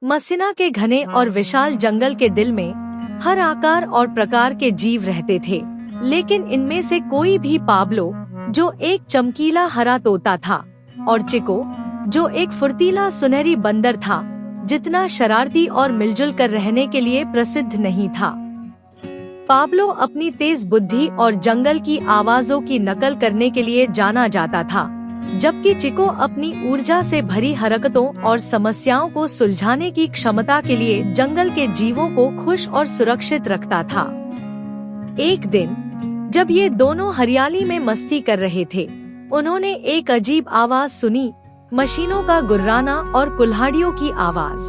मसिना के घने और विशाल जंगल के दिल में हर आकार और प्रकार के जीव रहते थे, लेकिन इनमें से कोई भी पाब्लो, जो एक चमकीला हरा तोता था, और चिको, जो एक फुर्तीला सुनहरी बंदर था, जितना शरारती और मिलजुल कर रहने के लिए प्रसिद्ध नहीं था। पाब्लो अपनी तेज बुद्धि और जंगल की आवाजों की नकल करने के लिए जाना जाता था, जबकि चिको अपनी ऊर्जा से भरी हरकतों और समस्याओं को सुलझाने की क्षमता के लिए जंगल के जीवों को खुश और सुरक्षित रखता था। एक दिन जब ये दोनों हरियाली में मस्ती कर रहे थे, उन्होंने एक अजीब आवाज सुनी, मशीनों का गुर्राना और कुल्हाड़ियों की आवाज।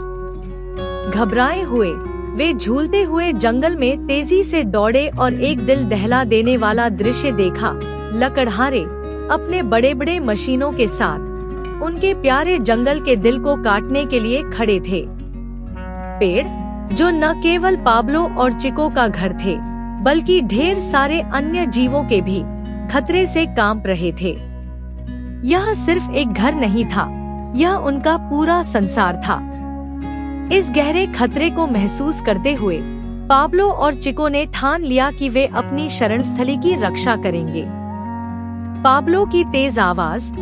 घबराए हुए वे झूलते हुए जंगल में तेजी से दौड़े और एक दिल दहला देने वाला दृश्य देखा। लकड़हारे अपने बड़े बड़े मशीनों के साथ उनके प्यारे जंगल के दिल को काटने के लिए खड़े थे। पेड़, जो न केवल पाब्लो और चिको का घर थे, बल्कि ढेर सारे अन्य जीवों के भी खतरे से कांप रहे थे। यह सिर्फ एक घर नहीं था, यह उनका पूरा संसार था। इस गहरे खतरे को महसूस करते हुए पाब्लो और चिको ने ठान लिया कि वे अपनी शरणस्थली की रक्षा करेंगे। पाब्लो की तेज आवाज,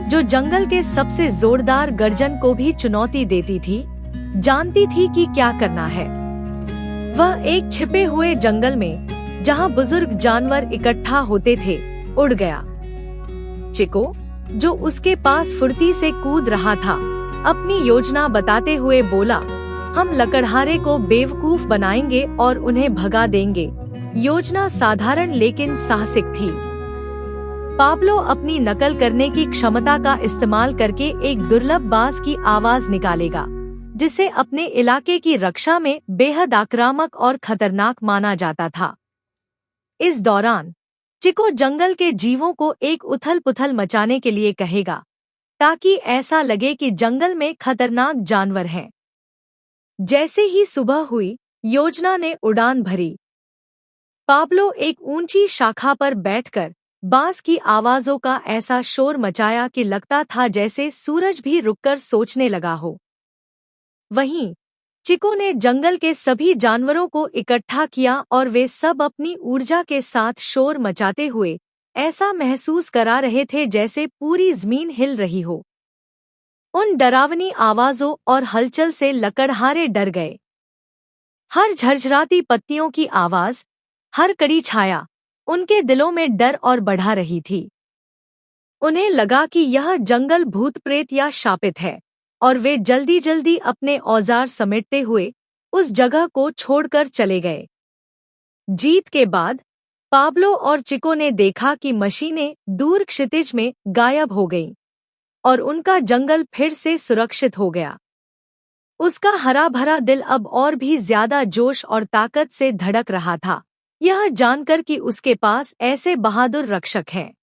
जो जंगल के सबसे जोरदार गर्जन को भी चुनौती देती थी, जानती थी कि क्या करना है। वह एक छिपे हुए जंगल में, जहां बुजुर्ग जानवर इकट्ठा होते थे, उड़ गया। चिको, जो उसके पास फुर्ती से कूद रहा था, अपनी योजना बताते हुए बोला, हम लकड़हारे को बेवकूफ बनाएंगे और उन्हें भगा देंगे। योजना साधारण लेकिन साहसिक थी। पाब्लो अपनी नकल करने की क्षमता का इस्तेमाल करके एक दुर्लभ बाज की आवाज निकालेगा, जिसे अपने इलाके की रक्षा में बेहद आक्रामक और खतरनाक माना जाता था। इस दौरान चिको जंगल के जीवों को एक उथल-पुथल मचाने के लिए कहेगा, ताकि ऐसा लगे कि जंगल में खतरनाक जानवर हैं। जैसे ही सुबह हुई, योजना ने उड़ान भरी। पाब्लो एक ऊंची शाखा पर बैठकर बांस की आवाजों का ऐसा शोर मचाया कि लगता था जैसे सूरज भी रुककर सोचने लगा हो। वहीं चिको ने जंगल के सभी जानवरों को इकट्ठा किया और वे सब अपनी ऊर्जा के साथ शोर मचाते हुए ऐसा महसूस करा रहे थे जैसे पूरी जमीन हिल रही हो। उन डरावनी आवाजों और हलचल से लकड़हारे डर गए। हर झरझराती पत्तियों की आवाज, हर कड़ी छाया उनके दिलों में डर और बढ़ा रही थी। उन्हें लगा कि यह जंगल भूत प्रेत या शापित है, और वे जल्दी जल्दी अपने औजार समेटते हुए उस जगह को छोड़कर चले गए। जीत के बाद पाब्लो और चिको ने देखा कि मशीनें दूर क्षितिज में गायब हो गईं, और उनका जंगल फिर से सुरक्षित हो गया। उसका हरा भरा दिल अब और भी ज्यादा जोश और ताकत से धड़क रहा था, यह जानकर कि उसके पास ऐसे बहादुर रक्षक हैं।